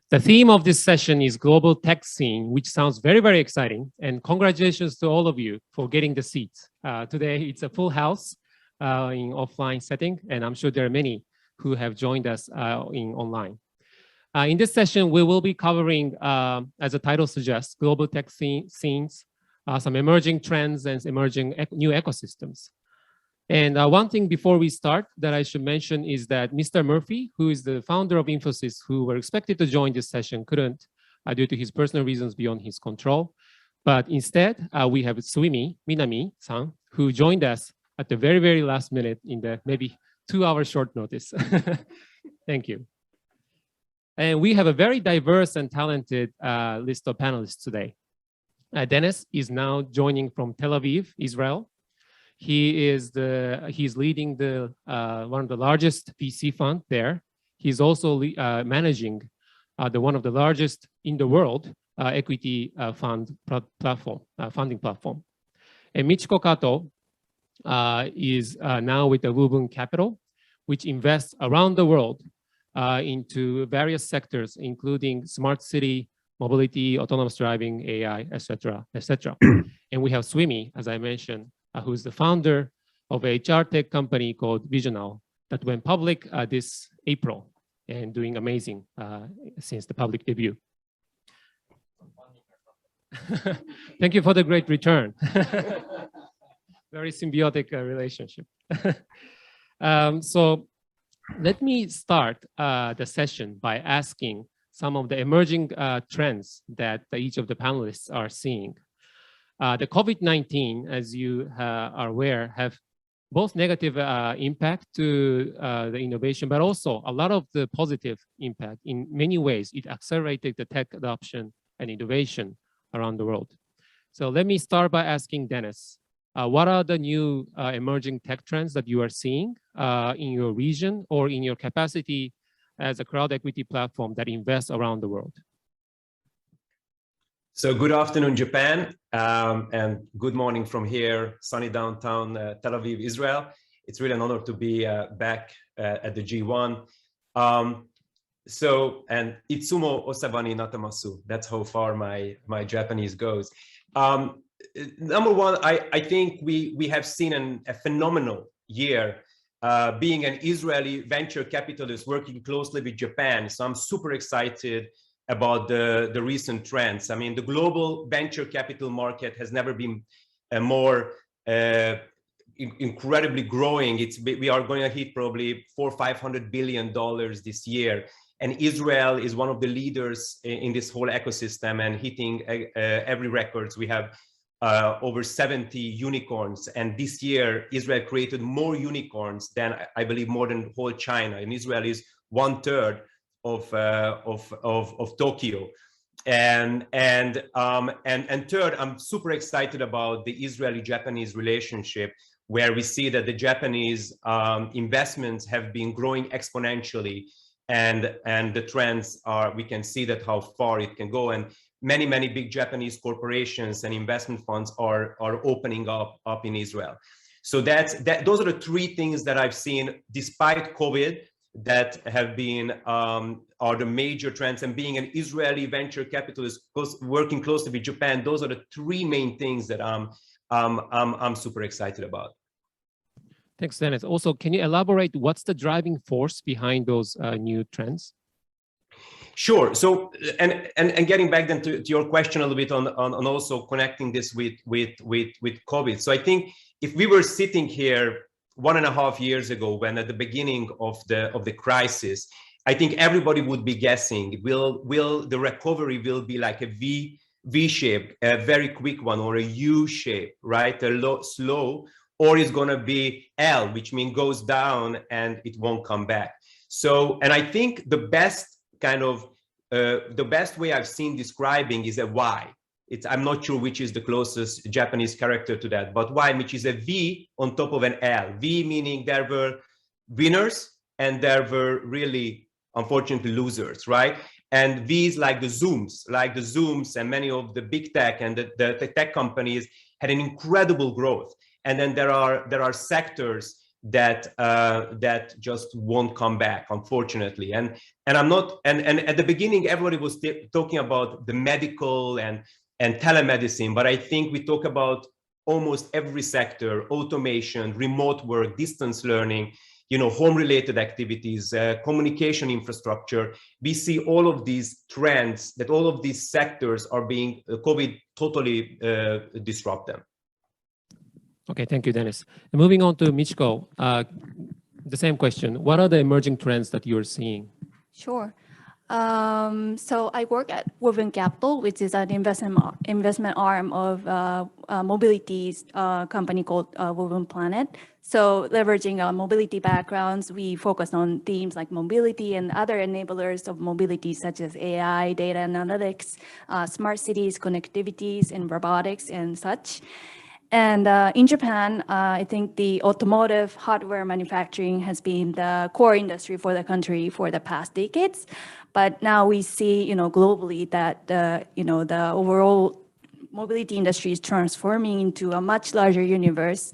The theme of this session is Global Tech Scene, which sounds very, very exciting. And congratulations to all of you for getting the seats. Today, it's a full house in offline setting, and I'm sure there are many who have joined us in online. In this session, we will be covering, as the title suggests, global tech scenes, some emerging trends and emerging new ecosystems. And one thing before we start that I should mention is that Mr. Murphy, who is the founder of Infosys, who were expected to join this session, couldn't due to his personal reasons beyond his control. But instead, we have Minami-san, who joined us at the very, very last minute in the maybe 2-hour short notice. Thank you. And we have a very diverse and talented list of panelists today. Dennis is now joining from Tel Aviv, Israel. He's leading the one of the largest VC fund there. He's also managing one of the largest in the world equity funding platform. And Michiko Kato is now with the Lubun Capital, which invests around the world into various sectors, including smart city, mobility, autonomous driving, AI, etc., etc. And we have Swimi, as I mentioned, who is the founder of a HR tech company called Visional that went public this April and doing amazing since the public debut. Thank you for the great return. Very symbiotic relationship. So let me start the session by asking some of the emerging trends that each of the panelists are seeing. The COVID-19, as you are aware, have both negative impact to the innovation, but also a lot of the positive impact. In many ways, it accelerated the tech adoption and innovation around the world. So let me start by asking Dennis, what are the new emerging tech trends that you are seeing in your region or in your capacity as a crowd equity platform that invests around the world? So good afternoon, Japan, and good morning from here, sunny downtown Tel Aviv, Israel. It's really an honor to be back at the G1. And Itsumo osabani natamasu, that's how far my Japanese goes. Number one, I think we have seen a phenomenal year being an Israeli venture capitalist working closely with Japan. So I'm super excited about the recent trends. I mean, the global venture capital market has never been more incredibly growing. We are going to hit probably $400 or $500 billion this year. And Israel is one of the leaders in this whole ecosystem and hitting every records. We have over 70 unicorns. And this year, Israel created more unicorns than, I believe, more than whole China. And Israel is 1/3 of Tokyo. And third, I'm super excited about the Israeli-Japanese relationship, where we see that the Japanese investments have been growing exponentially, and the trends are, we can see that how far it can go, and many big Japanese corporations and investment funds are opening up in Israel. So those are the three things that I've seen despite COVID that have been are the major trends. And being an Israeli venture capitalist working closely with Japan, those are the three main things that I'm super excited about. Thanks, Dennis. Also, can you elaborate what's the driving force behind those new trends? Sure. So, and getting back then to your question a little bit on also connecting this with COVID. So I think if we were sitting here 1.5 years ago, when at the beginning of the crisis, I think everybody would be guessing, will the recovery will be like a V shape, a very quick one, or a U shape, right? Slow, or it's going to be L, which means goes down and it won't come back. So, and I think the best the best way I've seen describing is a Y. I'm not sure which is the closest Japanese character to that, but Y, which is a V on top of an L. V meaning there were winners and there were really, unfortunately, losers, right? And V's like the Zooms and many of the big tech and the tech companies had an incredible growth. and then there are sectors that that just won't come back, unfortunately. And I'm not, and at the beginning everybody was talking about the medical and telemedicine, but I think we talk about almost every sector: automation, remote work, distance learning, home related activities, communication infrastructure. We see all of these trends, that all of these sectors are being COVID totally disrupt them. Okay, thank you, Dennis. And moving on to Michiko, the same question. What are the emerging trends that you're seeing? Sure. So I work at Woven Capital, which is an investment arm of a mobility company called Woven Planet. So leveraging our mobility backgrounds, we focus on themes like mobility and other enablers of mobility, such as AI, data analytics, smart cities, connectivities, and robotics and such. And in Japan, I think the automotive hardware manufacturing has been the core industry for the country for the past decades. But now we see, globally that the overall mobility industry is transforming into a much larger universe,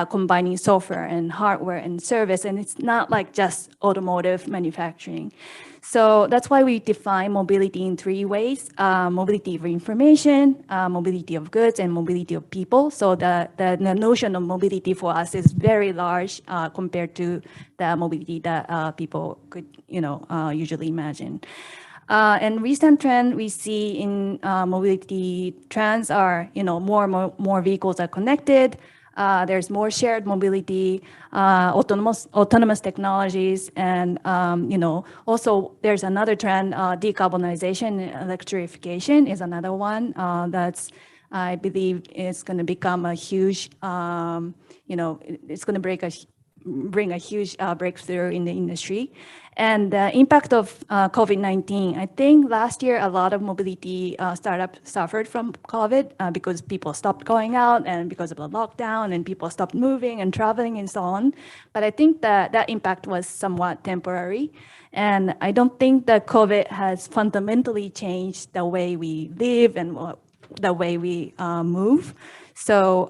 combining software and hardware and service. And it's not like just automotive manufacturing. So that's why we define mobility in three ways: mobility of information, mobility of goods, and mobility of people. So the notion of mobility for us is very large compared to the mobility that people could usually imagine. And recent trend we see in mobility trends are more vehicles are connected. There's more shared mobility, autonomous technologies, and also there's another trend, decarbonization, electrification is another one that's, I believe, is going to become a huge, it's going to bring a huge breakthrough in the industry. And the impact of COVID-19, I think last year a lot of mobility startups suffered from COVID because people stopped going out and because of the lockdown, and people stopped moving and traveling and so on. But I think that impact was somewhat temporary. And I don't think that COVID has fundamentally changed the way we live and the way we move. So,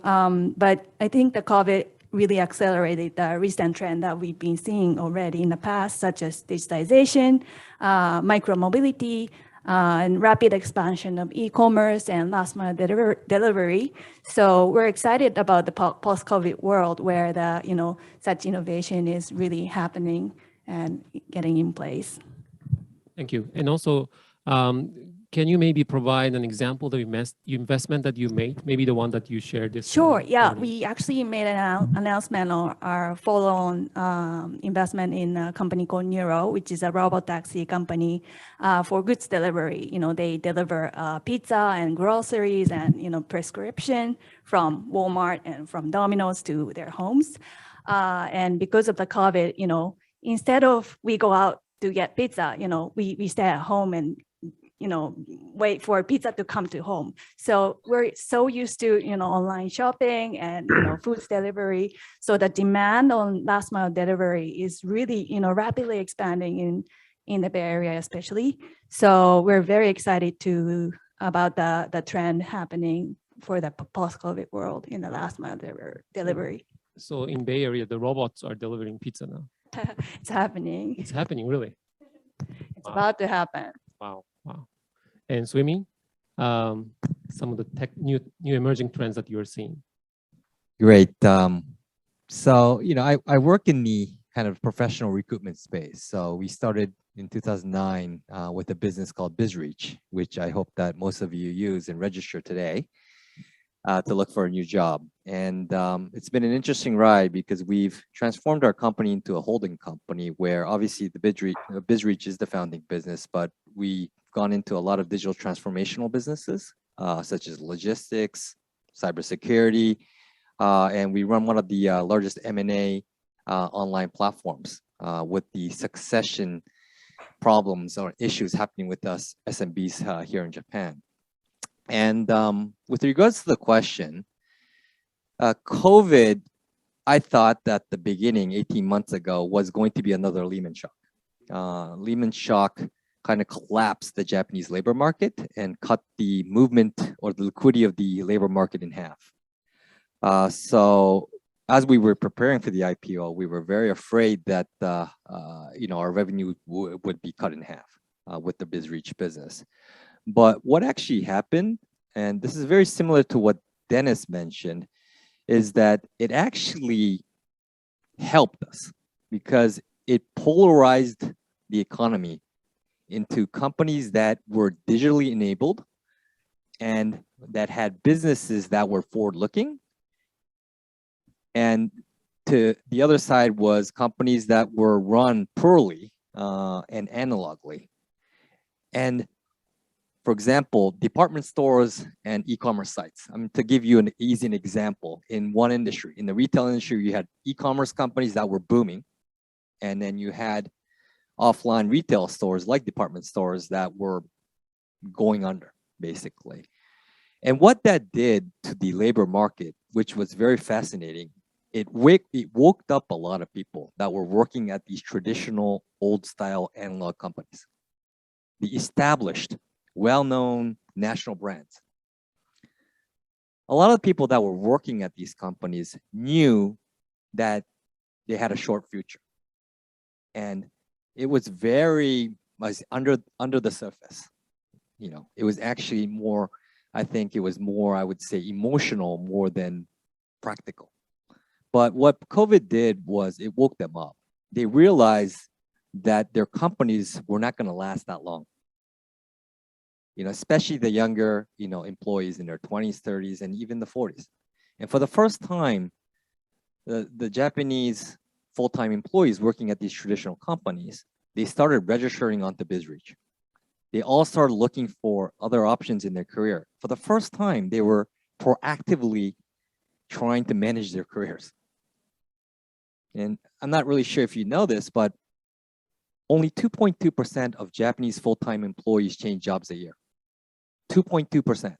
but I think the COVID really accelerated the recent trend that we've been seeing already in the past, such as digitization, micro-mobility, and rapid expansion of e-commerce and last-mile delivery. So we're excited about the post-COVID world where such innovation is really happening and getting in place. Thank you. And also, can you maybe provide an example of the investment that you made, maybe the one that you shared this? Sure, yeah. We actually made an announcement on our follow-on investment in a company called Neuro, which is a robot taxi company for goods delivery. They deliver pizza and groceries and prescription from Walmart and from Domino's to their homes. And because of the COVID, instead of we go out to get pizza, we stay at home and wait for pizza to come to home. So we're so used to, online shopping and, foods delivery. So the demand on last mile delivery is really, rapidly expanding in the Bay Area, especially. So we're very excited about the trend happening for the post-COVID world in the last mile delivery. So in Bay Area, the robots are delivering pizza now. It's happening. It's happening, really? It's about to happen. Wow. And swimming, some of the new emerging trends that you're seeing. Great. So, I work in the kind of professional recruitment space. So we started in 2009 with a business called BizReach, which I hope that most of you use and register today to look for a new job. And it's been an interesting ride because we've transformed our company into a holding company where obviously the BizReach is the founding business, but we've gone into a lot of digital transformational businesses, such as logistics, cybersecurity, and we run one of the largest M&A online platforms with the succession problems or issues happening with us SMBs here in Japan. And with regards to the question, COVID, I thought that the beginning 18 months ago was going to be another Lehman shock. Lehman shock kind of collapsed the Japanese labor market and cut the movement or the liquidity of the labor market in half. So as we were preparing for the IPO, we were very afraid that our revenue would be cut in half with the BizReach business. But what actually happened, and this is very similar to what Dennis mentioned, is that it actually helped us because it polarized the economy into companies that were digitally enabled and that had businesses that were forward-looking. And to the other side was companies that were run poorly and analogly. And for example, department stores and e-commerce sites. To give you an easy example, in one industry, in the retail industry, you had e-commerce companies that were booming, and then you had offline retail stores like department stores that were going under, basically. And what that did to the labor market, which was very fascinating, it woke up a lot of people that were working at these traditional old-style analog companies, the established, well-known national brands. A lot of people that were working at these companies knew that they had a short future. And it was very much under the surface. It was actually more, I think it was more, I would say, emotional more than practical. But what COVID did was it woke them up. They realized that their companies were not going to last that long. Especially the younger, employees in their 20s, 30s, and even the 40s. And for the first time, the Japanese full-time employees working at these traditional companies, they started registering onto BizReach. They all started looking for other options in their career. For the first time, they were proactively trying to manage their careers. And I'm not really sure if you know this, but only 2.2% of Japanese full-time employees change jobs a year. 2.2%.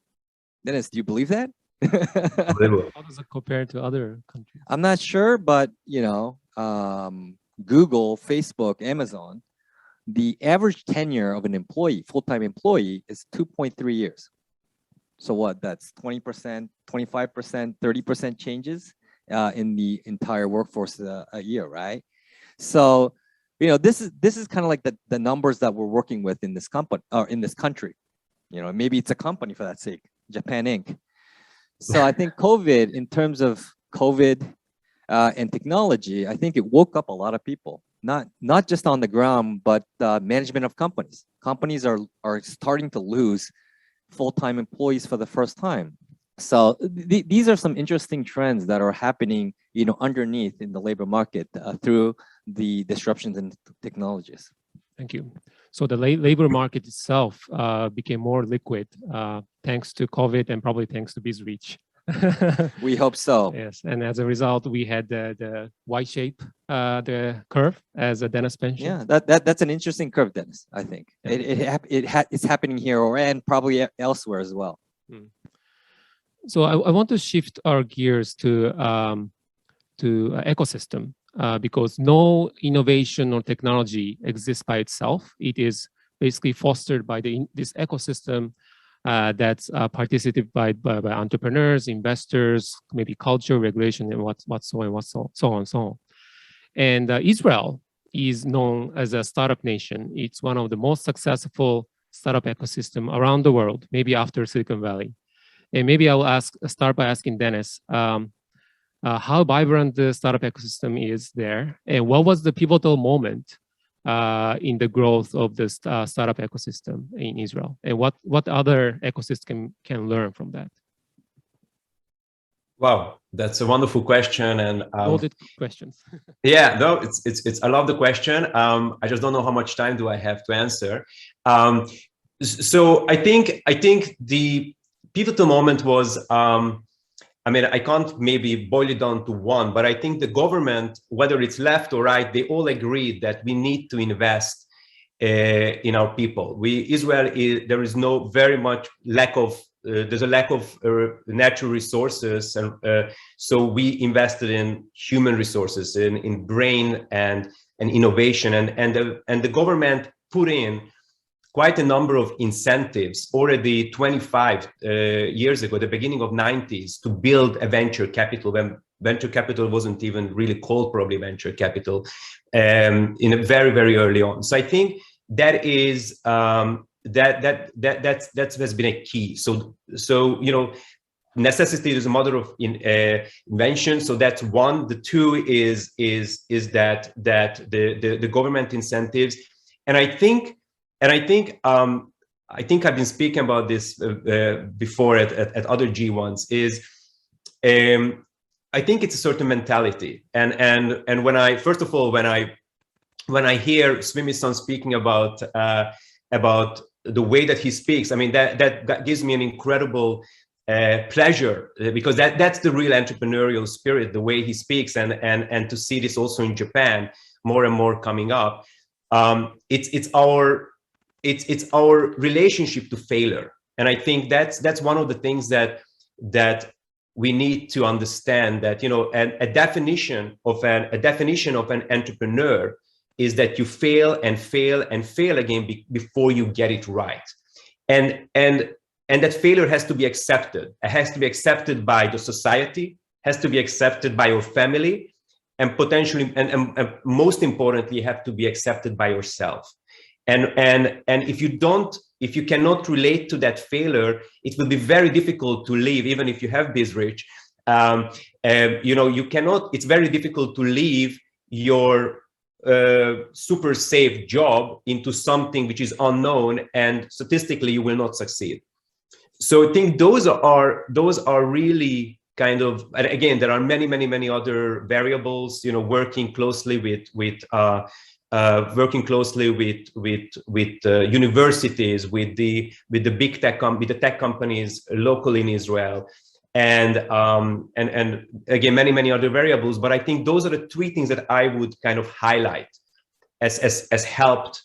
Dennis, do you believe that? How does it compare to other countries? I'm not sure, but Google, Facebook, Amazon, the average tenure of an employee, full-time employee, is 2.3 years. So what? That's 20%, 25%, 30% changes in the entire workforce a year, right? So, this is kind of like the numbers that we're working with in this company or in this country. Maybe it's a company for that sake, Japan Inc. So I think COVID, in terms of COVID and technology, I think it woke up a lot of people, not just on the ground, but management of companies. Companies are starting to lose full-time employees for the first time. So these are some interesting trends that are happening, underneath in the labor market through the disruptions in technologies. Thank you. So the labor market itself became more liquid thanks to COVID and probably thanks to BizReach. We hope so. Yes, and as a result, we had the Y shape, the curve, as Dennis mentioned. Yeah, that's an interesting curve, Dennis. I think it's happening here and probably elsewhere as well. So I want to shift our gears to ecosystem. Because no innovation or technology exists by itself. It is basically fostered by this ecosystem that's participated by entrepreneurs, investors, maybe culture, regulation, and so on. And Israel is known as a startup nation. It's one of the most successful startup ecosystem around the world, maybe after Silicon Valley. And maybe I will start by asking Dennis, how vibrant the startup ecosystem is there, and what was the pivotal moment in the growth of the startup ecosystem in Israel, and what other ecosystem can learn from that? Wow, that's a wonderful question, and loaded questions. Yeah, no, it's I love the question. I just don't know how much time do I have to answer. So I think the pivotal moment was. I can't maybe boil it down to one, but I think the government, whether it's left or right, they all agreed that we need to invest in our people. There is no very much lack of, there's a lack of natural resources. And so we invested in human resources, in brain and innovation. And the government put in quite a number of incentives already 25 years ago, the beginning of 90s, to build a venture capital when venture capital wasn't even really called probably venture capital in a very, very early on. So I think that is that has been a key. So you know, necessity is a mother of invention. So that's one. The two is that the government incentives, and I think I've been speaking about this before at other G1s. Is I think it's a certain mentality, and when I first of all when I hear Swimi-san speaking about the way that he speaks, I mean that gives me an incredible pleasure, because that's the real entrepreneurial spirit, the way he speaks, and to see this also in Japan more and more coming up. It's our relationship to failure, and I think that's one of the things that we need to understand, that, you know, a definition of an entrepreneur is that you fail and fail and fail again before you get it right, and that failure has to be accepted. It has to be accepted by the society, has to be accepted by your family, and potentially, and most importantly, have to be accepted by yourself. And if you cannot relate to that failure, it will be very difficult to leave, even if you have BizRich. You know, you cannot. It's very difficult to leave your super safe job into something which is unknown, and statistically you will not succeed. So I think those are really kind of, and again, there are many other variables, you know, working closely with universities, with the big tech with the tech companies locally in Israel, and again many other variables. But I think those are the three things that I would kind of highlight as helped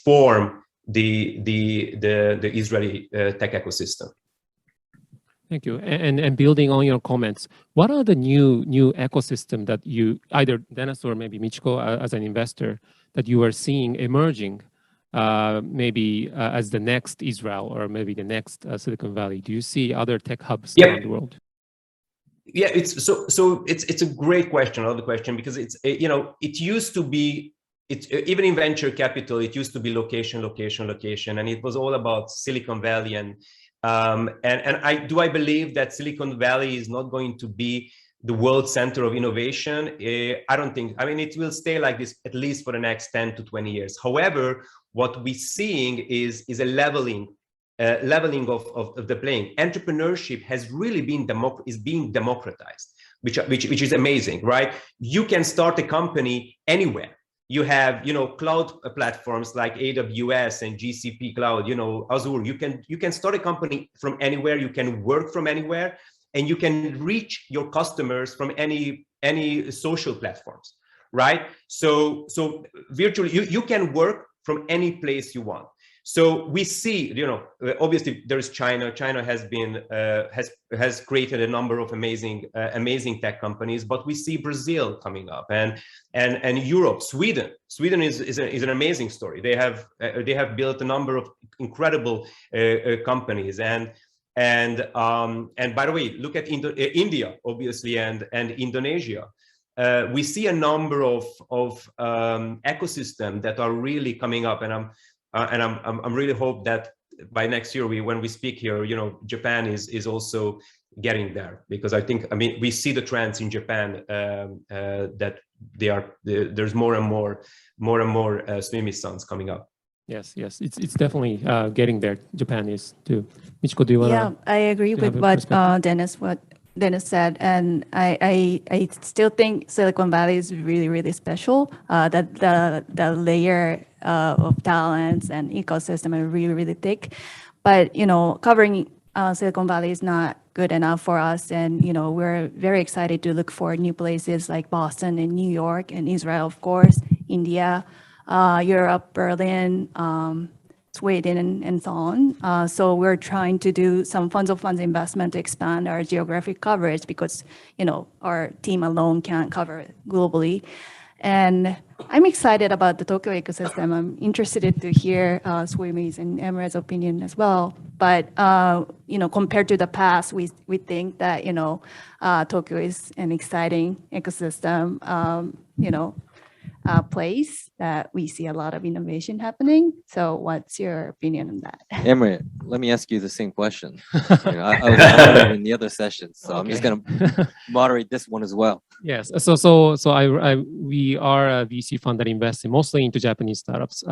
form the Israeli tech ecosystem. Thank you. And building on your comments, what are the new ecosystem that you, either Dennis or maybe Michiko, as an investor, that you are seeing emerging, maybe as the next Israel, or maybe the next Silicon Valley? Do you see other tech hubs around the world? Yeah, it's a great question, another question, because it's, you know, it used to be, even in venture capital, it used to be location, and it was all about Silicon Valley, and I believe that Silicon Valley is not going to be the world center of innovation. I don't think. I mean, it will stay like this at least for the next 10 to 20 years. However, what we're seeing is a leveling of the playing. Entrepreneurship has really been being democratized, which is amazing, right? You can start a company anywhere. You have, you know, cloud platforms like AWS and GCP Cloud, you know, Azure. You can start a company from anywhere. You can work from anywhere, and you can reach your customers from any social platforms, right? So virtually, you can work from any place you want. So we see, you know, obviously there's China. China has been has created a number of amazing tech companies, but we see Brazil coming up, and Europe, Sweden. Sweden is an amazing story. They have built a number of incredible companies, and by the way, look at India, obviously, and Indonesia. We see a number of ecosystems that are really coming up, and I'm really hope that by next year, when we speak here, you know, Japan is also getting there, because I mean, we see the trends in Japan that there's more and more Swimi-sans coming up. Yes, it's definitely getting there. Japan is too. Michiko, do you want to? Yeah, I agree with what Dennis said, and I still think Silicon Valley is really special. That the layer of talents and ecosystem are really thick, but you know, covering Silicon Valley is not good enough for us, and you know, we're very excited to look for new places like Boston and New York and Israel, of course, India, Europe, Berlin, Sweden, and so on. So we're trying to do some funds investment to expand our geographic coverage, because, you know, our team alone can't cover it globally. And I'm excited about the Tokyo ecosystem. I'm interested to hear Suimi's and Emre's opinion as well. But compared to the past, we think that Tokyo is an exciting ecosystem. Place that we see a lot of innovation happening. So, what's your opinion on that? Emre, let me ask you the same question. I was moderating in the other session, so I'm just going to moderate this one as well. Yes. We are a VC fund that invests mostly into Japanese startups,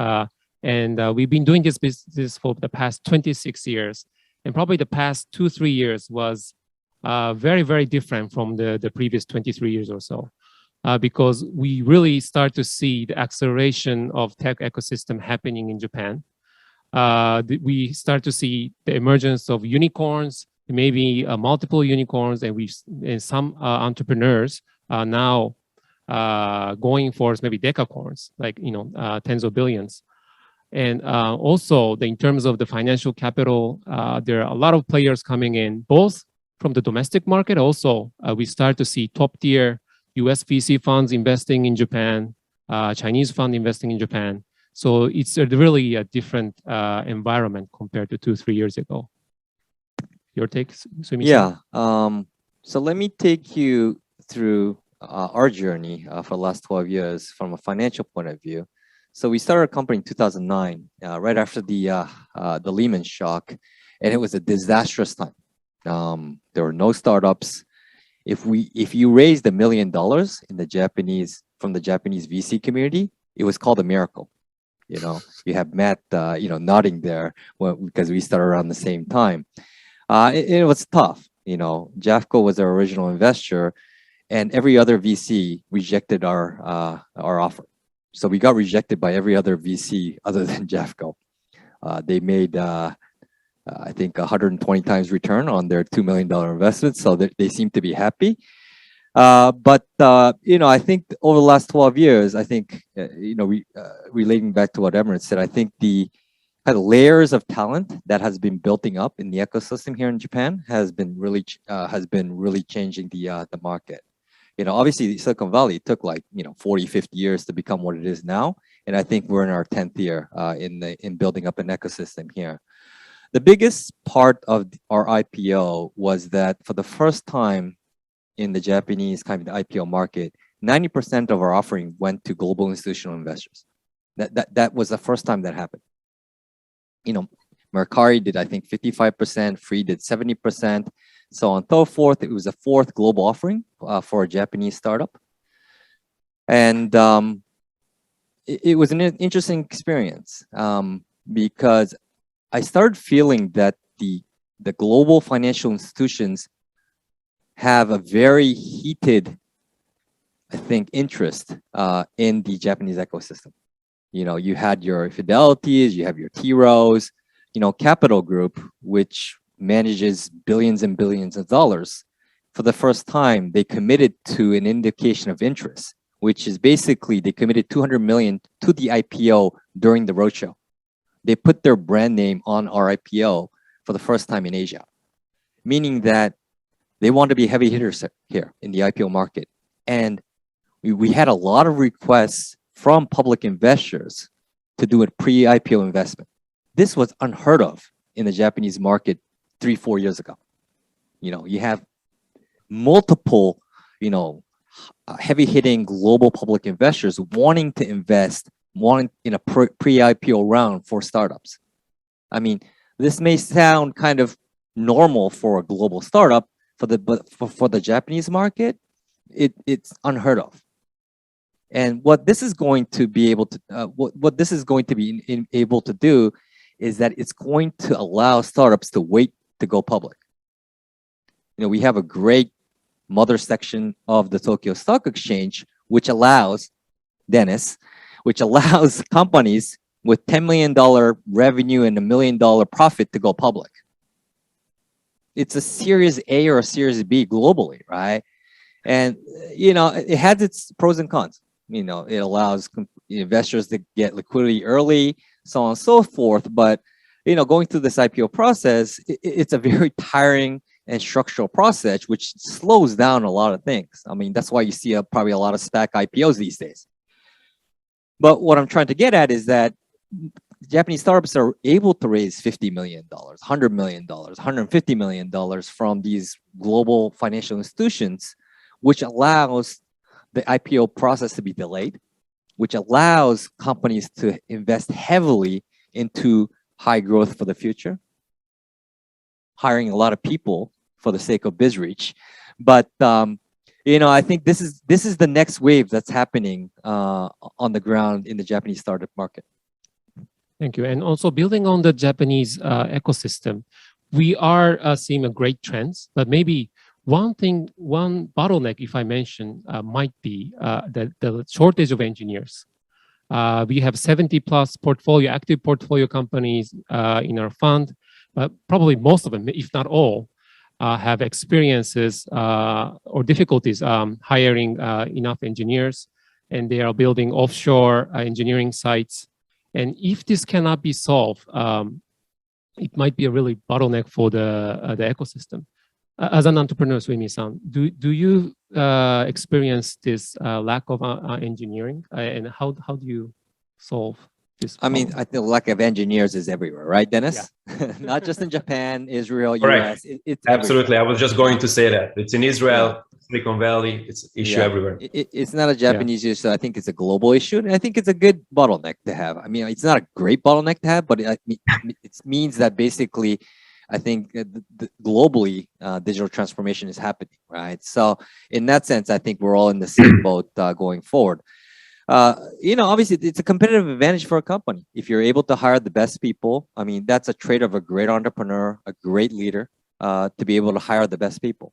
and we've been doing this business for the past 26 years, and probably the past 2-3 years was very, very different from the previous 23 years or so. Because we really start to see the acceleration of tech ecosystem happening in Japan. We start to see the emergence of unicorns, maybe multiple unicorns, and some entrepreneurs are now going for maybe decacorns, like tens of billions. And also, in terms of the financial capital, there are a lot of players coming in, both from the domestic market. Also, we start to see top tier US VC funds investing in Japan, Chinese fund investing in Japan. So it's really a different environment compared to 2-3 years ago. Your take, Suimi? Yeah. So let me take you through our journey for the last 12 years from a financial point of view. So we started a company in 2009, right after the Lehman shock, and it was a disastrous time. There were no startups. If you raised $1 million from the Japanese VC community, it was called a miracle. You have Matt, nodding there because we started around the same time. It was tough. Jeffco was our original investor, and every other VC rejected our offer. So we got rejected by every other VC other than Jeffco. They made I think 120 times return on their $2 million investment. So they seem to be happy. But I think over the last 12 years, I think, relating back to what Emre said, I think the kind of layers of talent that has been building up in the ecosystem here in Japan has been really changing the market. Obviously Silicon Valley took 40, 50 years to become what it is now. And I think we're in our 10th year in building up an ecosystem here. The biggest part of our IPO was that for the first time in the Japanese kind of IPO market, 90% of our offering went to global institutional investors. That was the first time that happened. Mercari did, I think, 55%, Free did 70%, so on and so forth. It was a fourth global offering for a Japanese startup. And it was an interesting experience because I started feeling that the global financial institutions have a very heated, I think, interest in the Japanese ecosystem. You had your Fidelities, you have your T Rows, Capital Group, which manages billions and billions of dollars. For the first time, they committed to an indication of interest, which is basically they committed 200 million to the IPO during the roadshow. They put their brand name on our IPO for the first time in Asia, meaning that they want to be heavy hitters here in the IPO market. And we had a lot of requests from public investors to do a pre-IPO investment. This was unheard of in the Japanese market 3-4 years ago. You have multiple, heavy-hitting global public investors wanting to invest in a pre-IPO round for startups. I mean, this may sound kind of normal for a global startup, but for the Japanese market, it's unheard of. And what this is going to be able to able to do is that it's going to allow startups to wait to go public. We have a great mother section of the Tokyo Stock Exchange, which allows companies with $10 million revenue and $1 million profit to go public. It's a Series A or a Series B globally, right? And, it has its pros and cons. It allows investors to get liquidity early, so on and so forth. But, going through this IPO process, it's a very tiring and structural process, which slows down a lot of things. I mean, that's why you see probably a lot of SPAC IPOs these days, But what I'm trying to get at is that Japanese startups are able to raise $50 million, $100 million, $150 million from these global financial institutions, which allows the IPO process to be delayed, which allows companies to invest heavily into high growth for the future, hiring a lot of people for the sake of BizReach. But I think this is the next wave that's happening on the ground in the Japanese startup market. Thank you. And also building on the Japanese ecosystem, we are seeing a great trends, but maybe one bottleneck, if I mention, might be the shortage of engineers. We have 70 plus active portfolio companies in our fund, but probably most of them, if not all, have experiences or difficulties hiring enough engineers, and they are building offshore engineering sites. And if this cannot be solved, it might be a really bottleneck for the ecosystem. As an entrepreneur, Suimi-san, do you experience this lack of engineering, and how do you solve this problem? I mean, I think lack of engineers is everywhere, right, Dennis? Yeah. Not just in Japan, Israel, Correct. US. It's absolutely. everywhere. I was just going to say that it's in Israel, Silicon Valley. It's an issue everywhere. It's not a Japanese issue. I think it's a global issue, and I think it's a good bottleneck to have. I mean, it's not a great bottleneck to have, but it means that basically, I think globally, digital transformation is happening, right? So in that sense, I think we're all in the same boat going forward. Obviously, it's a competitive advantage for a company. If you're able to hire the best people, I mean, that's a trait of a great entrepreneur, a great leader, to be able to hire the best people.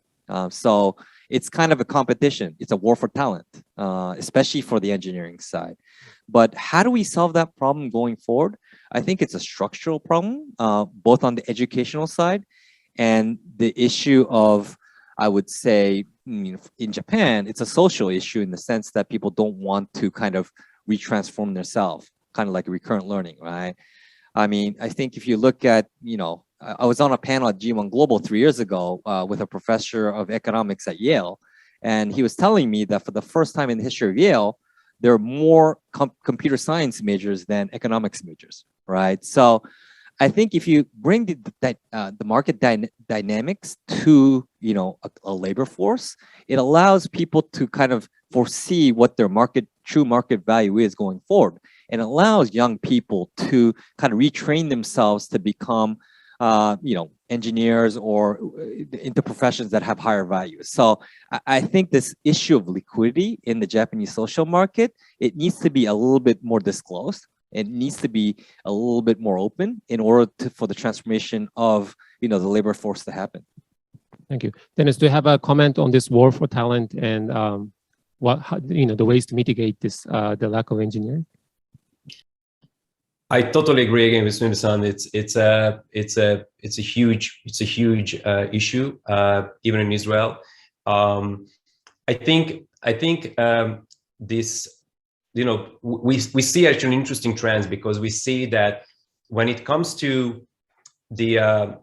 So it's kind of a competition. It's a war for talent, especially for the engineering side. But how do we solve that problem going forward? I think it's a structural problem, both on the educational side and the issue of, I would say, in Japan, it's a social issue in the sense that people don't want to kind of retransform themselves, kind of like recurrent learning, right? I mean, I think if you look at, I was on a panel at G1 Global 3 years ago with a professor of economics at Yale, and he was telling me that for the first time in the history of Yale, there are more computer science majors than economics majors, right? So I think if you bring the market dynamics to a labor force, it allows people to kind of foresee what their true market value is going forward, and allows young people to kind of retrain themselves to become engineers or into professions that have higher values. So I think this issue of liquidity in the Japanese social market, it needs to be a little bit more disclosed. It needs to be a little bit more open in order for the transformation of the labor force to happen. Thank you. Dennis, do you have a comment on this war for talent and the ways to mitigate this the lack of engineering? I totally agree again with Suimi-san. It's a huge issue even in Israel. I think this. We see actually an interesting trends, because we see that when it comes to the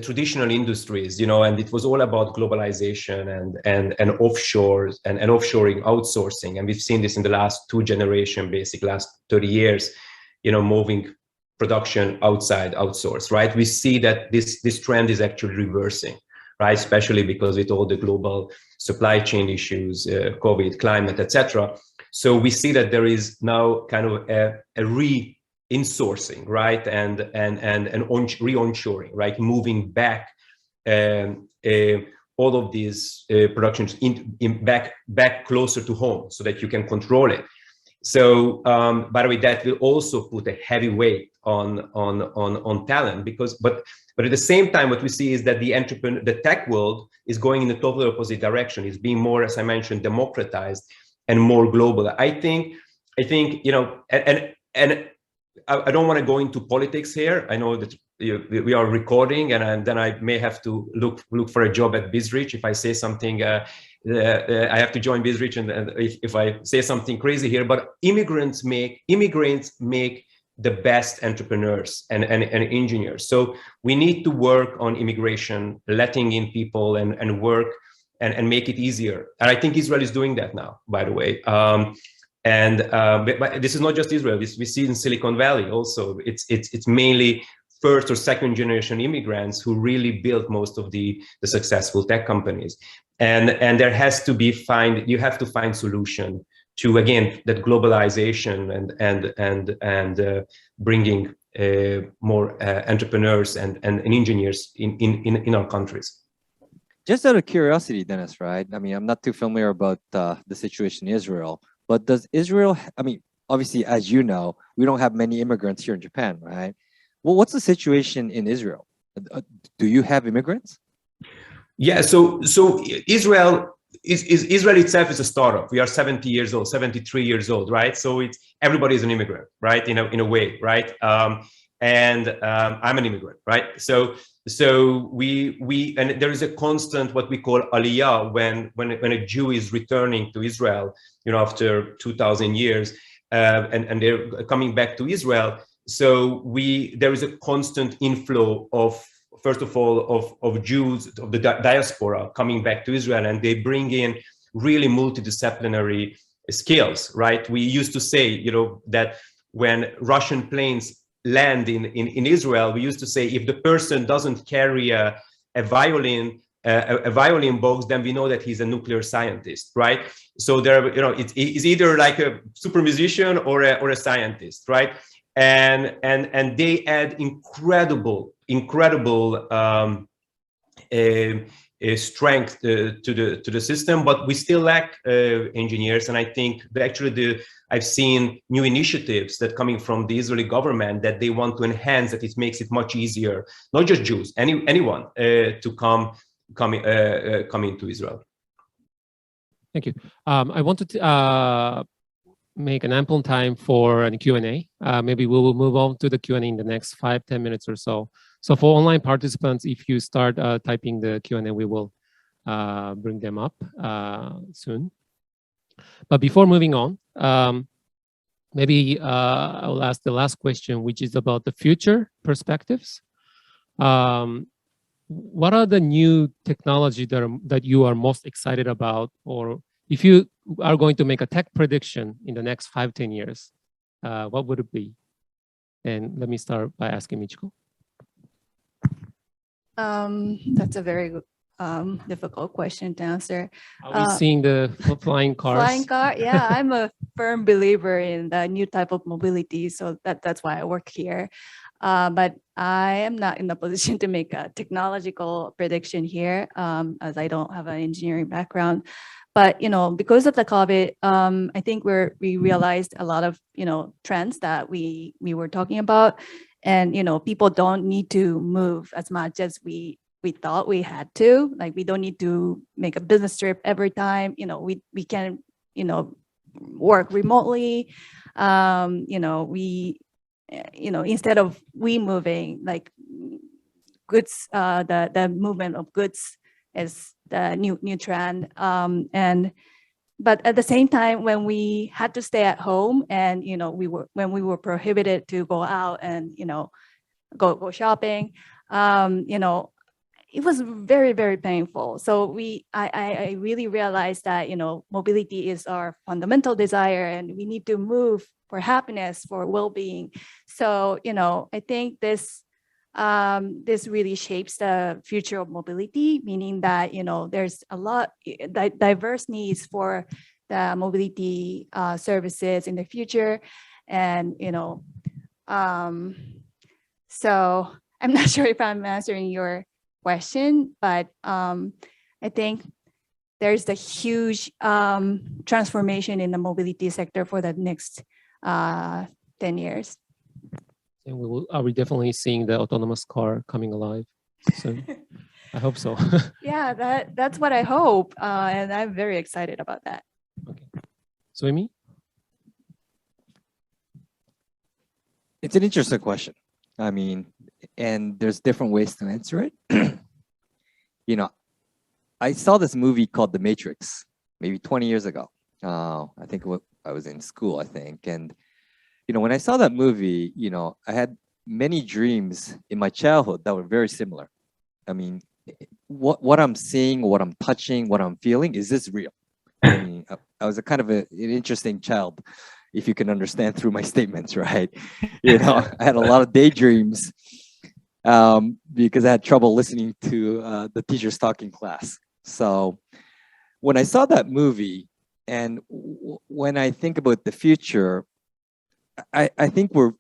traditional industries, and it was all about globalization and offshore and offshoring, outsourcing, and we've seen this in the last 2 generations, basically last 30 years, moving production outside, outsource, right? We see that this trend is actually reversing, right? Especially because with all the global supply chain issues, COVID, climate, etc. So we see that there is now kind of a re-insourcing, right, and re-onshoring, right, moving back all of these productions back closer to home, so that you can control it. So, by the way, that will also put a heavy weight on talent, but at the same time, what we see is that the tech world is going in the totally opposite direction. It's being more, as I mentioned, democratized and more global. I think, and I don't want to go into politics here. I know that we are recording, and then I may have to look for a job at BizReach if I say something. I have to join BizReach, and if I say something crazy here. But immigrants make the best entrepreneurs and engineers. So we need to work on immigration, letting in people and work and make it easier. And I think Israel is doing that now, by the way. But this is not just Israel. We see in Silicon Valley also. It's mainly first or second generation immigrants who really built most of the successful tech companies. And there has to be you have to find solution to, again, that globalization and bringing more entrepreneurs and engineers in our countries. Just out of curiosity, Dennis, right? I mean, I'm not too familiar about the situation in Israel, but does Israel, I mean, obviously, as you know, we don't have many immigrants here in Japan, right? Well, what's the situation in Israel? Do you have immigrants? Yeah, so Israel itself is a startup. We are 70 years old, 73 years old, right? So everybody is an immigrant, right? In a way, right? I'm an immigrant, right? So and there is a constant what we call aliyah when a Jew is returning to Israel, after 2,000 years, and they're coming back to Israel. So there is a constant inflow of, first of all, of Jews of the diaspora coming back to Israel, and they bring in really multidisciplinary skills, right? We used to say, that when Russian planes land in Israel, we used to say, if the person doesn't carry a violin box, then we know that he's a nuclear scientist, right? So it's either like a super musician or a scientist, right? And they add incredible strength to the system, but we still lack engineers. And I think that actually I've seen new initiatives that coming from the Israeli government that they want to enhance, that it makes it much easier, not just Jews, anyone to come into Israel. Thank you. I wanted to make an ample time for a Q&A. Maybe we will move on to the Q&A in the next 5-10 minutes or so. So for online participants, if you start typing the Q&A, we will bring them up soon. But before moving on, maybe I will ask the last question, which is about the future perspectives. What are the new technology that you are most excited about, or if you are going to make a tech prediction in the next 5-10 years, what would it be? And let me start by asking Michiko. That's a very difficult question to answer. Are we seeing the flying cars? Flying car, yeah. I'm a firm believer in the new type of mobility, so that's why I work here. But I am not in a position to make a technological prediction here, as I don't have an engineering background. But because of the COVID, I think we realized a lot of trends that we were talking about, and people don't need to move as much as we thought we had to. Like, we don't need to make a business trip every time. We can work remotely. Instead of we moving, like, goods, the movement of goods is the new trend. But at the same time, when we had to stay at home, and when we were prohibited to go out and go shopping, it was very, very painful. So I really realized that mobility is our fundamental desire, and we need to move for happiness, for well-being. So I think this really shapes the future of mobility, meaning that there's a lot diverse needs for the mobility services in the future, and so I'm not sure if I'm answering your question, but I think there's the huge transformation in the mobility sector for the next 10 years. And are we definitely seeing the autonomous car coming alive soon? I hope so. Yeah, that's what I hope, and I'm very excited about that. Okay. Soimi? It's an interesting question. I mean, and there's different ways to answer it. I saw this movie called The Matrix maybe 20 years ago. I think I was in school, I think. And, when I saw that movie, I had many dreams in my childhood that were very similar. I mean, what I'm seeing, what I'm touching, what I'm feeling, is this real? I mean, I was a kind of an interesting child, if you can understand through my statements, right? You know, I had a lot of daydreams because I had trouble listening to the teachers talk in class. So when I saw that movie, and when I think about the future, I think we're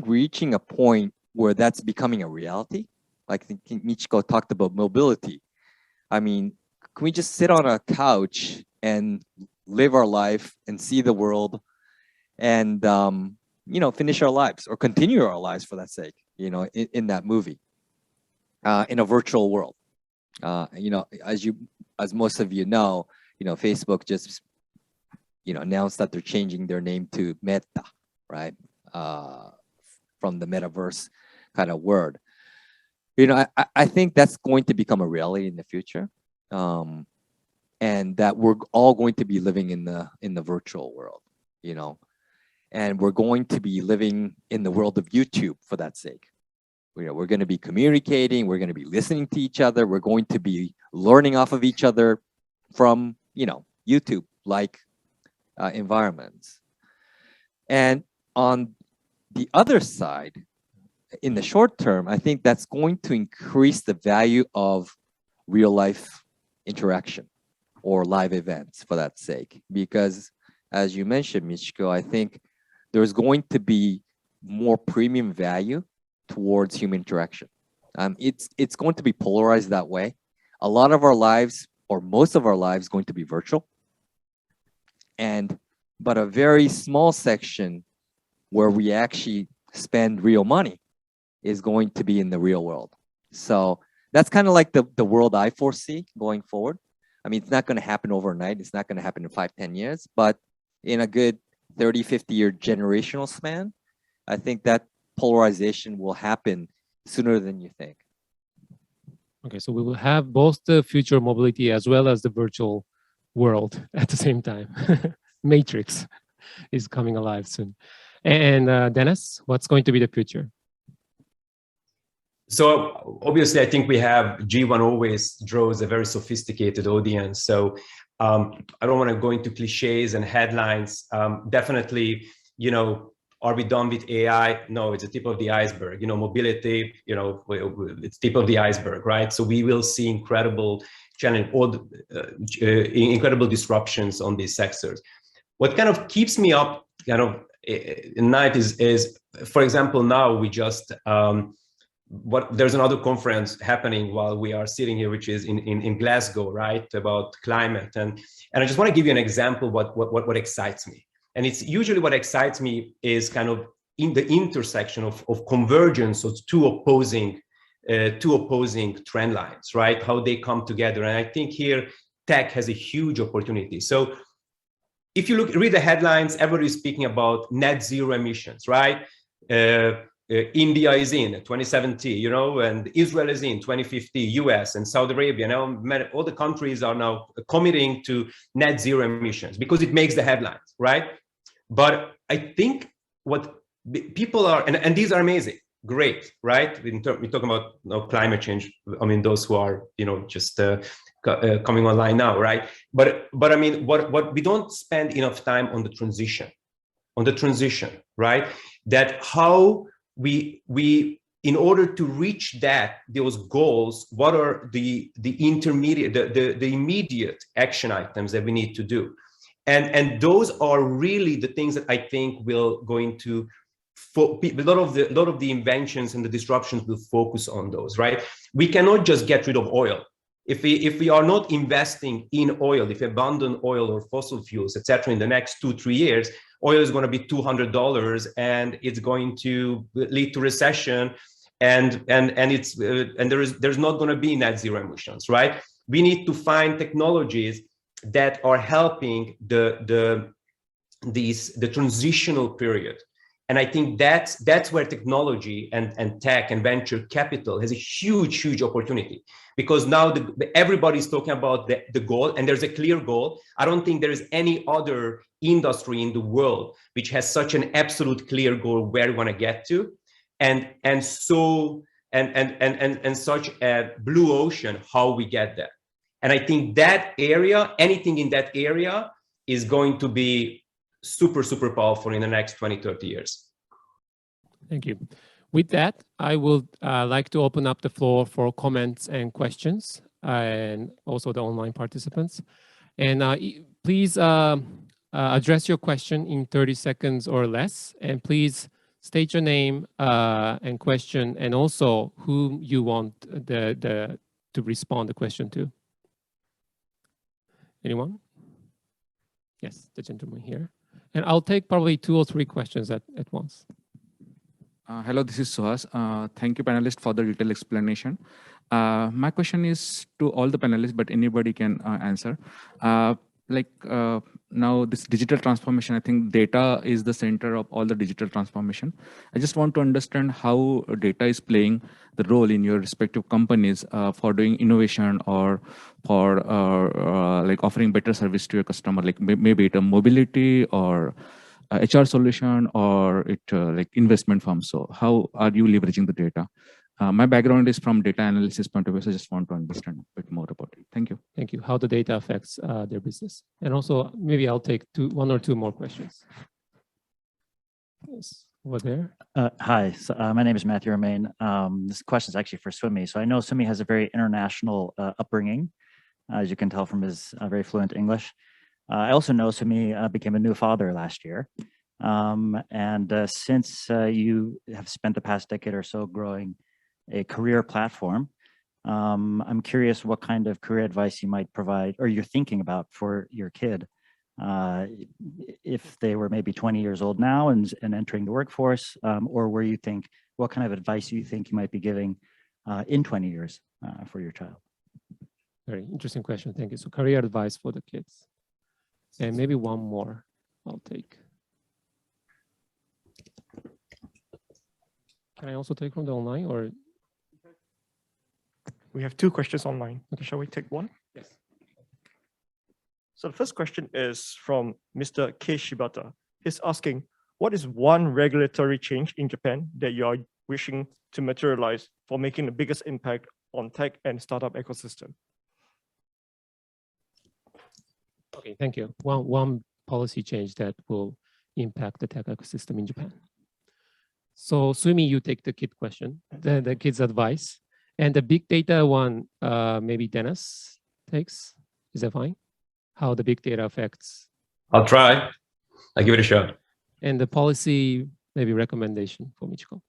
reaching a point where that's becoming a reality. Like I think Michiko talked about mobility. I mean, can we just sit on a couch and live our life and see the world and you know, finish our lives or continue our lives for that sake, you know, in that movie, in a virtual world. You know, as most of you know, Facebook just, you know, announced that they're changing their name to Meta, right? From the metaverse kind of word. You know, I think that's going to become a reality in the future. And that we're all going to be living in the virtual world, you know, and we're going to be living in the world of YouTube for that sake. You know, we're going to be communicating, we're going to be listening to each other, we're going to be learning off of each other from, you know, YouTube-like environments. And on the other side, in the short term, I think that's going to increase the value of real life interaction or live events for that sake. Because as you mentioned, Michiko, I think there's going to be more premium value towards human interaction. It's going to be polarized that way. A lot of our lives, or most of our lives, going to be virtual. But a very small section where we actually spend real money is going to be in the real world. So that's kind of like the world I foresee going forward. I mean, it's not going to happen overnight. It's not going to happen in 5-10 years, but in a good 30-50 year generational span, I think that polarization will happen sooner than you think. Okay, so we will have both the future mobility as well as the virtual world at the same time. Matrix is coming alive soon. And Dennis, what's going to be the future? So obviously, I think we have G1 always draws a very sophisticated audience. So I don't want to go into cliches and headlines. Definitely, you know, are we done with AI? No, it's the tip of the iceberg. You know, mobility, you know, it's tip of the iceberg, right? So we will see incredible challenge, incredible disruptions on these sectors. What kind of keeps me up, kind of, at night is, for example, now we just there's another conference happening while we are sitting here, which is in Glasgow, right, about climate, and I just want to give you an example what excites me. And it's usually what excites me is kind of in the intersection of convergence of two opposing trend lines, right? How they come together. And I think here tech has a huge opportunity. So if you read the headlines, everybody's speaking about net zero emissions, right? India is in 2070, you know, and Israel is in 2050, US and Saudi Arabia. Now all the countries are now committing to net zero emissions because it makes the headlines, right? But I think what people are, and these are amazing, great, right? We're talking about climate change. I mean, those who are, you know, just coming online now, right? But I mean, what we don't spend enough time on the transition, right? That how we in order to reach those goals, what are the intermediate, the immediate action items that we need to do? And those are really the things that I think will going to a lot of the inventions and the disruptions will focus on those, right? We cannot just get rid of oil. If we are not investing in oil, if we abandon oil or fossil fuels, etc., in the next 2-3 years, oil is going to be $200 and it's going to lead to recession, and there's not going to be net zero emissions, right? We need to find technologies that are helping the transitional period. And I think that's where technology and tech and venture capital has a huge opportunity, because now everybody's talking about the goal, and there's a clear goal. I don't think there is any other industry in the world which has such an absolute clear goal where we want to get to, and such a blue ocean how we get there. And I think that area, anything in that area, is going to be super, super powerful in the next 20, 30 years. Thank you. With that, I would like to open up the floor for comments and questions, and also the online participants. And please address your question in 30 seconds or less, and please state your name and question, and also whom you want to respond the question to. Anyone? Yes, the gentleman here. And I'll take probably 2 or 3 questions at once. Hello, this is Suhas. Thank you, panelists, for the detailed explanation. My question is to all the panelists, but anybody can answer. Now this digital transformation, I think data is the center of all the digital transformation. I just want to understand how data is playing the role in your respective companies for doing innovation or for like offering better service to your customer, like maybe it a mobility or HR solution or it like investment firm. So how are you leveraging the data? My background is from data analysis point of view, so I just want to understand a bit more about it. Thank you. Thank you. How the data affects their business. And also, maybe I'll take 1 or 2 more questions. Yes, over there. Hi, so, my name is Matthew Romain. This question is actually for Swimi. So I know Swimi has a very international upbringing, as you can tell from his very fluent English. I also know Swimi became a new father last year. Since you have spent the past decade or so growing a career platform, I'm curious what kind of career advice you might provide or you're thinking about for your kid if they were maybe 20 years old now and entering the workforce, or where you think, what kind of advice you think you might be giving in 20 years for your child? Very interesting question. Thank you. So career advice for the kids. And maybe 1 more I'll take. Can I also take from the online or? We have 2 questions online. Okay, shall we take 1? Yes. So the first question is from Mr. K. Shibata. He's asking, what is one regulatory change in Japan that you are wishing to materialize for making the biggest impact on tech and startup ecosystem? Okay, thank you. One policy change that will impact the tech ecosystem in Japan. So Swimi, you take the kid question, the kid's advice. And the big data one, maybe Dennis takes. Is that fine? How the big data affects? I'll try. I'll give it a shot. And the policy, maybe recommendation for Michiko.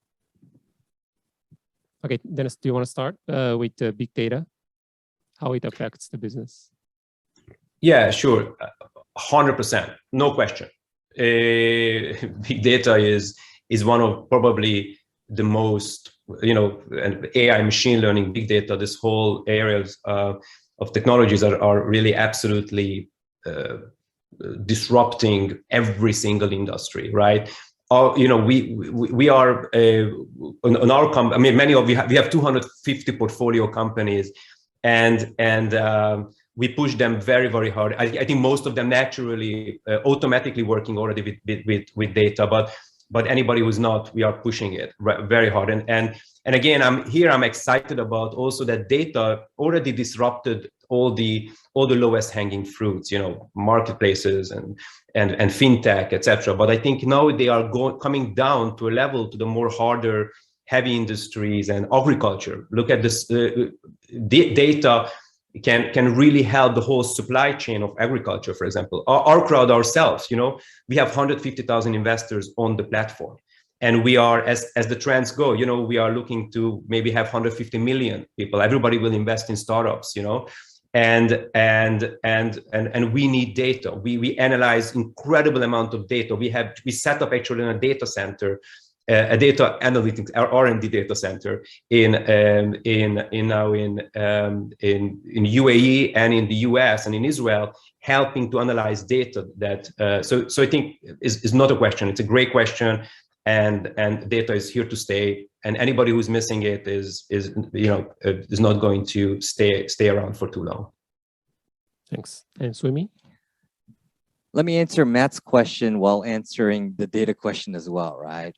Okay, Dennis, do you want to start with the big data? How it affects the business? Yeah, sure. 100%, no question. Big data is one of probably the most, and AI, machine learning, big data, this whole areas of technologies are really absolutely disrupting every single industry, right? We are on our company. I mean, we have 250 portfolio companies, and we push them very, very hard. I think most of them naturally, automatically working already with data, but anybody who's not, we are pushing it very hard. And again, I'm excited about also that data already disrupted all the lowest hanging fruits, marketplaces and fintech, etc. But I think now they are coming down to a level to the more harder, heavy industries and agriculture. Look at this data. Can really help the whole supply chain of agriculture, for example. OurCrowd ourselves, we have 150,000 investors on the platform. And we are, as the trends go, we are looking to maybe have 150 million people. Everybody will invest in startups, and we need data. We analyze incredible amount of data. We set up actually in a data center, a data analytics, our R&D data center in UAE and in the US and in Israel, helping to analyze data. That so I think is not a question. It's a great question, and data is here to stay. And anybody who's missing it is not going to stay around for too long. Thanks. And Swimi? Let me answer Matt's question while answering the data question as well, right?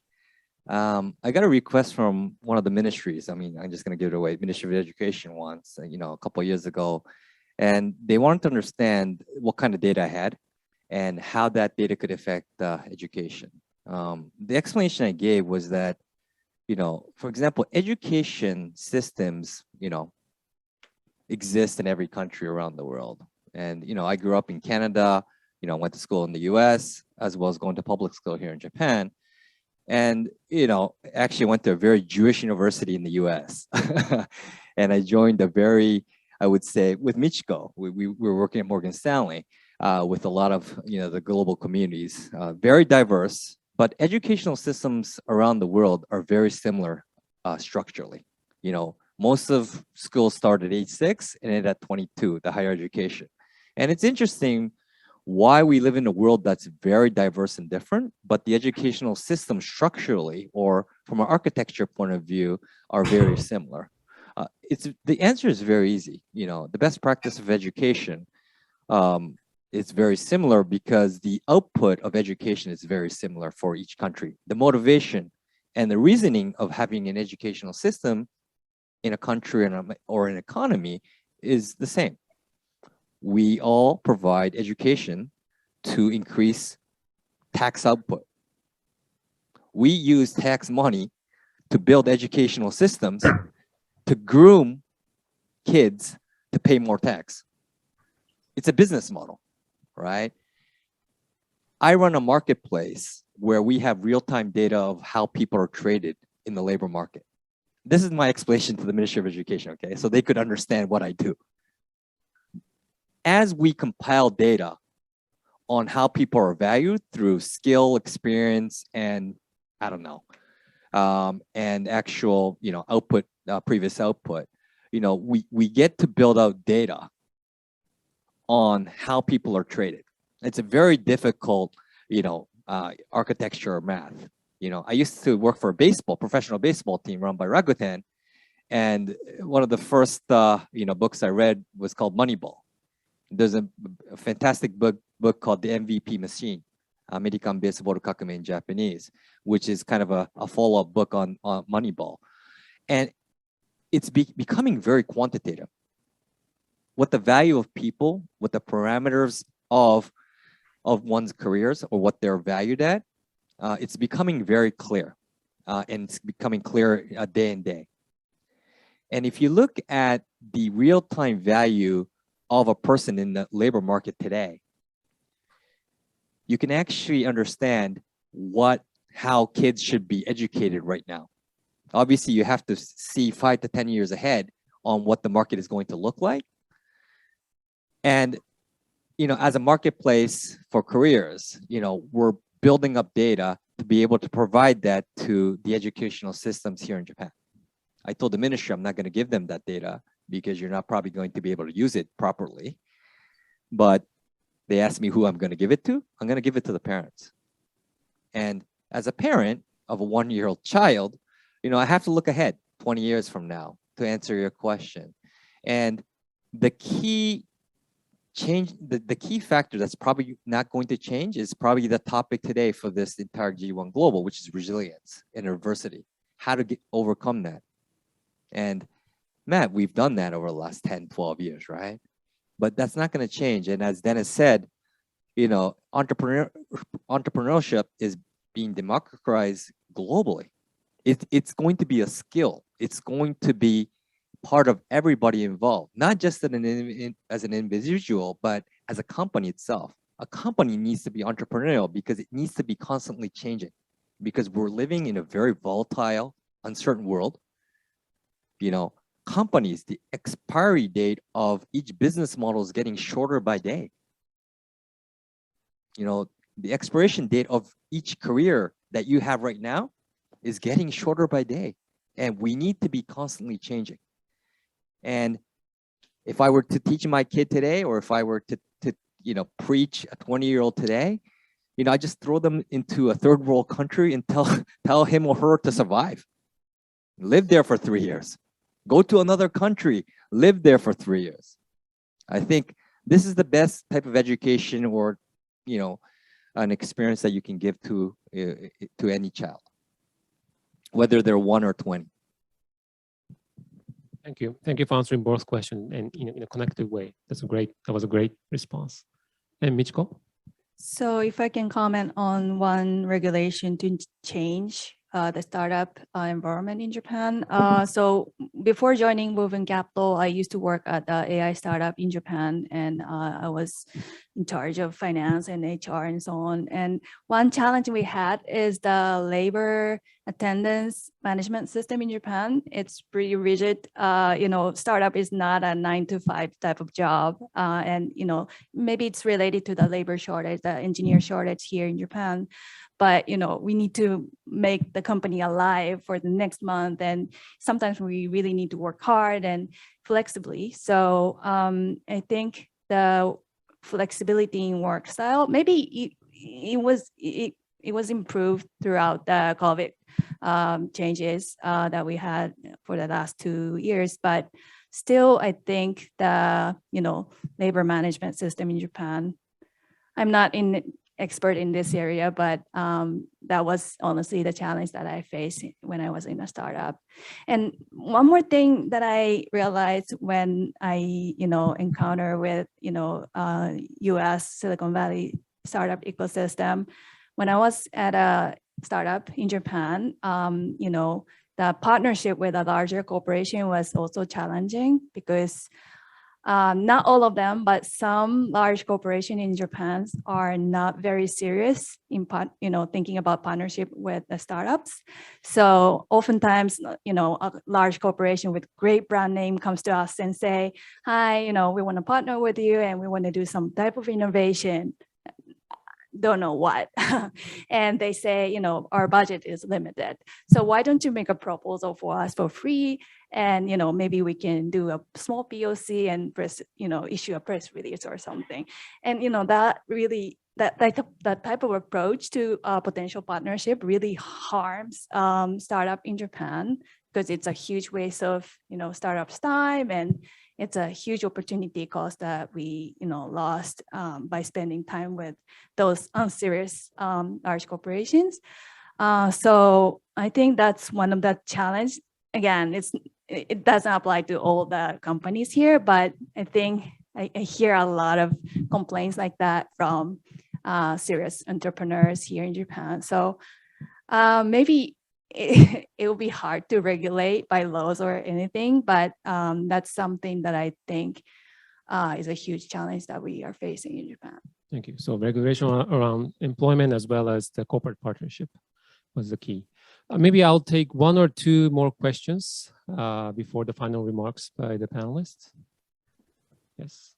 I got a request from one of the ministries. I mean, I'm just going to give it away. Ministry of Education once, a couple of years ago, And they wanted to understand what kind of data I had and how that data could affect education. The explanation I gave was that, for example, education systems, exist in every country around the world. And, I grew up in Canada, went to school in the US, as well as going to public school here in Japan. And, actually went to a very Jewish university in the US. And I joined a very, I would say, with Michiko, we were working at Morgan Stanley with a lot of, the global communities, very diverse, but educational systems around the world are very similar structurally. Most of schools start at age 6 and end at 22, the higher education. And it's interesting why we live in a world that's very diverse and different, but the educational system structurally or from an architecture point of view are very similar. The answer is very easy. The best practice of education is very similar because the output of education is very similar for each country. The motivation and the reasoning of having an educational system in a country or an economy is the same. We all provide education to increase tax output. We use tax money to build educational systems to groom kids to pay more tax. It's a business model, right? I run a marketplace where we have real-time data of how people are traded in the labor market. This is my explanation to the Ministry of Education, okay? So they could understand what I do. As we compile data on how people are valued through skill, experience, and I don't know, and actual, output, previous output, we get to build out data on how people are traded. It's a very difficult, architecture or math. I used to work for a professional baseball team run by Rakuten, and one of the first, books I read was called Moneyball. There's a fantastic book called The MVP Machine, American Baseball Kakame in Japanese, which is kind of a follow-up book on Moneyball. And it's becoming very quantitative. What the value of people, what the parameters of one's careers or what they're valued at, it's becoming very clear. And it's becoming clear day and day. And if you look at the real-time value of a person in the labor market today, you can actually understand how kids should be educated right now. Obviously, you have to see 5 to 10 years ahead on what the market is going to look like. And, as a marketplace for careers, we're building up data to be able to provide that to the educational systems here in Japan. I told the ministry I'm not going to give them that data because you're not probably going to be able to use it properly. But they asked me who I'm going to give it to. I'm going to give it to the parents. And as a parent of a 1-year-old child, I have to look ahead 20 years from now to answer your question. And the key factor that's probably not going to change is probably the topic today for this entire G1 Global, which is resilience and adversity. How to overcome that. And Matt, we've done that over the last 10, 12 years, right? But that's not going to change. And as Dennis said, entrepreneurship is being democratized globally. It's going to be a skill. It's going to be part of everybody involved, not just as an individual, but as a company itself. A company needs to be entrepreneurial because it needs to be constantly changing because we're living in a very volatile, uncertain world. Companies, the expiry date of each business model is getting shorter by day. The expiration date of each career that you have right now is getting shorter by day. And we need to be constantly changing. And if I were to teach my kid today, or if I were to preach a 20-year-old today, I just throw them into a third world country and tell him or her to survive. Live there for 3 years. Go to another country, live there for 3 years. I think this is the best type of education or, an experience that you can give to any child, whether they're 1 or 20. Thank you for answering both questions and in a connected way. That was a great response. And Michiko? So if I can comment on one regulation to change the startup environment in Japan. So before joining Woven Capital, I used to work at the AI startup in Japan, and I was in charge of finance and HR and so on. And one challenge we had is the labor attendance management system in Japan. It's pretty rigid. Startup is not a 9-to-5 type of job. And, maybe it's related to the labor shortage, the engineer shortage here in Japan. But, we need to make the company alive for the next month. And sometimes we really need to work hard and flexibly. So I think the flexibility in work style, maybe it was improved throughout the COVID changes that we had for the last 2 years. But still, I think the, labor management system in Japan, I'm not expert in this area, but that was honestly the challenge that I faced when I was in a startup. And one more thing that I realized when I, encounter with, US Silicon Valley startup ecosystem, when I was at a startup in Japan, the partnership with a larger corporation was also challenging because not all of them, but some large corporations in Japan are not very serious in thinking about partnership with the startups. So oftentimes, a large corporation with great brand name comes to us and say, "Hi, we want to partner with you and we want to do some type of innovation." Don't know what. And they say, our budget is limited. So why don't you make a proposal for us for free? And, maybe we can do a small POC and issue a press release or something. And, that type of approach to potential partnership really harms startup in Japan, because it's a huge waste of, startups' time, and it's a huge opportunity cost that we, lost by spending time with those unserious large corporations. So I think that's one of the challenges. Again, it doesn't apply to all the companies here, but I think I hear a lot of complaints like that from serious entrepreneurs here in Japan. So maybe it will be hard to regulate by laws or anything, but that's something that I think is a huge challenge that we are facing in Japan. Thank you. So regulation around employment as well as the corporate partnership was the key. Maybe I'll take 1 or 2 more questions before the final remarks by the panelists. Yes.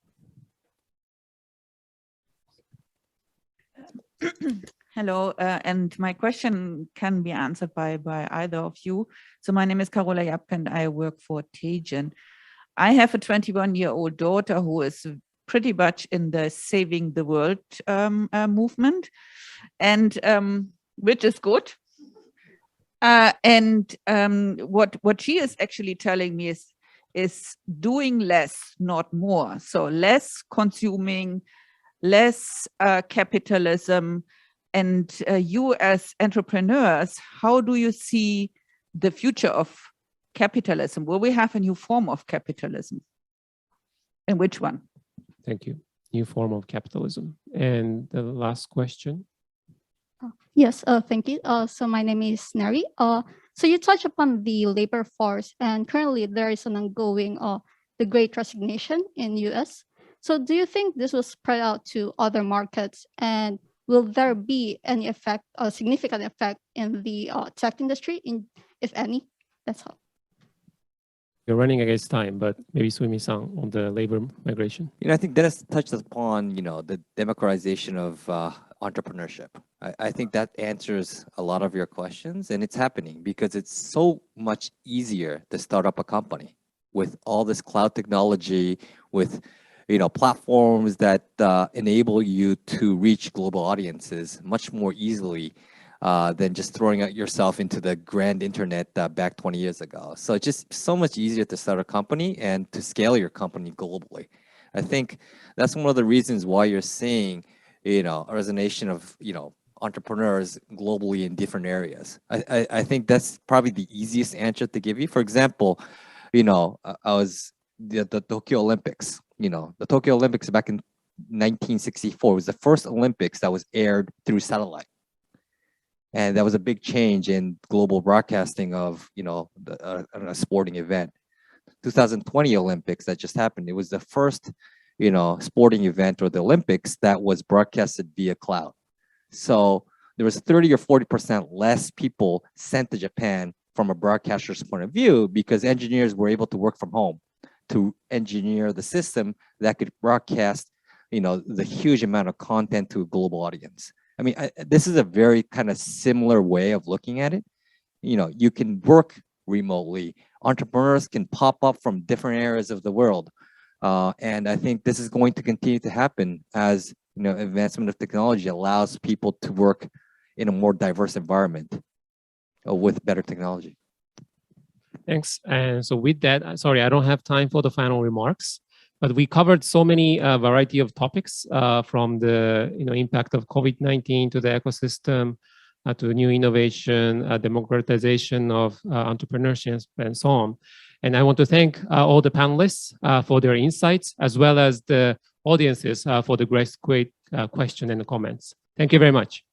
Hello, and my question can be answered by either of you. So my name is Carola Japke and I work for Teijin. I have a 21-year-old daughter who is pretty much in the saving the world movement, and which is good. And what she is actually telling me is doing less, not more. So less consuming, less capitalism. And you as entrepreneurs, how do you see the future of capitalism? Will we have a new form of capitalism? And which one? Thank you. New form of capitalism. And the last question. Yes, thank you. So my name is Neri. So you touched upon the labor force, and currently there is an ongoing the Great Resignation in US. So do you think this will spread out to other markets, and will there be any effect, a significant effect in the tech industry, if any? That's all. You're running against time, but maybe Suimi-san on the labor migration. I think Dennis touched upon, the democratization of entrepreneurship. I think that answers a lot of your questions, and it's happening because it's so much easier to start up a company with all this cloud technology, with platforms that enable you to reach global audiences much more easily than just throwing out yourself into the grand internet back 20 years ago. So it's just so much easier to start a company and to scale your company globally. I think that's one of the reasons why you're seeing, a resonation of, entrepreneurs globally in different areas. I think that's probably the easiest answer to give you. For example, I was the Tokyo Olympics. The Tokyo Olympics back in 1964 was the first Olympics that was aired through satellite. And that was a big change in global broadcasting of, a sporting event. 2020 Olympics that just happened. It was the first, sporting event or the Olympics that was broadcasted via cloud. So there was 30 or 40% less people sent to Japan from a broadcaster's point of view because engineers were able to work from home to engineer the system that could broadcast, the huge amount of content to a global audience. I mean, this is a very kind of similar way of looking at it. You can work remotely. Entrepreneurs can pop up from different areas of the world. And I think this is going to continue to happen as, advancement of technology allows people to work in a more diverse environment with better technology. Thanks. And so with that, sorry, I don't have time for the final remarks, but we covered so many variety of topics from the impact of COVID-19 to the ecosystem, to new innovation, democratization of entrepreneurship, and so on. And I want to thank all the panelists for their insights, as well as the audiences for the great question and the comments. Thank you very much.